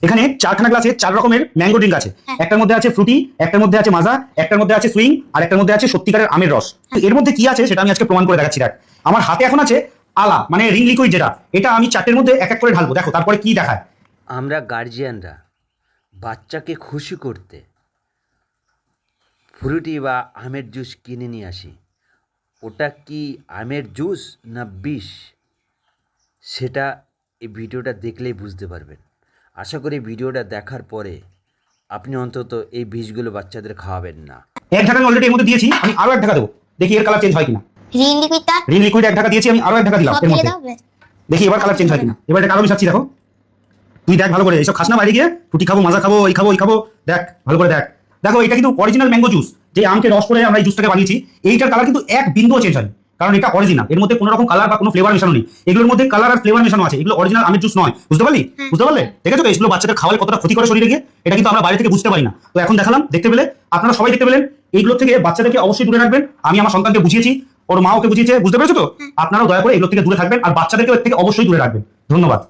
এখানে চারখানা গ্লাসে চার রকমের ম্যাঙ্গো ড্রিঙ্ক আছে। একটার মধ্যে আছে ফ্রুটি, একটার মধ্যে আছে মাজা, একটার মধ্যে আছে সুইং, আর একটার মধ্যে আছে সত্যিকারের আমের রস। তো এর মধ্যে কি আছে সেটা আমি আজকে প্রমাণ করে দেখাচ্ছি। দেখ, আমার হাতে এখন আছে আলা, মানে রিং লিকুইড, যেটা এটা আমি চারটের মধ্যে এক এক করে ঢালবো। দেখো তারপরে কি দেখায়। আমরা গার্জিয়ানরা বাচ্চাকে খুশি করতে ফ্রুটি বা আমের জুস কিনে নিয়ে আসি। ওটা কি আমের জুস না বিষ, সেটা এই ভিডিওটা দেখলেই বুঝতে পারবেন। আশা করি ভিডিওটা দেখার পরে আপনি অন্তত এই বিষগুলো বাচ্চাদের খাওয়াবেন না। এক ঢাকা আমি অলরেডি এর মধ্যে দিয়েছি, আমি আরো এক ঢাকা দেবো, দেখি এর কালার চেঞ্জ হয় কিনা। রিং লিকুইড এক ঢাকা দিয়েছি, আমি আরো এক ঢাকা দিলাম এর মধ্যে, দেখি এবার কালার চেঞ্জ হয় কিনা। এবার এটা কারো মিশাচ্ছি, দেখো তুই দেখ ভালো করে, এইসব খাস না বাইরে গিয়ে, ফ্রুটি খাবো, মাজা খাবো, এই খাবো, এই খাবো, দেখ ভালো করে দেখ। দেখো এটা কিন্তু অরিজিনাল ম্যাঙ্গো জুস, যে আমকে রস করে আমরা এই জুসটাকে বানিয়েছি। এইটার কালার কিন্তু এক বিন্দুও চেঞ্জ হয়নি, কারণ এটা অরিজিনাল। এর মধ্যে কোনো রকম কালার বা কোনো ফ্লেভার মেশানো নেই। এগুলোর মধ্যে কালার আর ফ্লেভার মেশানো আছে, এগুলো অরিজিনাল আমের জুস নয়। বুঝতে পারলি? বুঝতে পারলে? দেখেছো তো এগুলো বাচ্চাদের খাওয়ালে কতটা ক্ষতি করে শরীরে গিয়ে, এটা কিন্তু আমরা বাইরে থেকে বুঝতে পারি না। তো এখন দেখালাম, দেখতে পেলে, আপনারা সবাই দেখতে পেলেন। এইগুলো থেকে বাচ্চাদেরকে অবশ্যই দূরে রাখবেন। আমি আমার সন্তানকে বুঝিয়েছি, ওর মা ওকে বুঝিয়েছে, বুঝতে পেরেছো তো? আপনারাও দয়া করে এগুলো থেকে দূরে থাকবেন, আর বাচ্চাদেরকে এর থেকে অবশ্যই দূরে রাখবেন। ধন্যবাদ।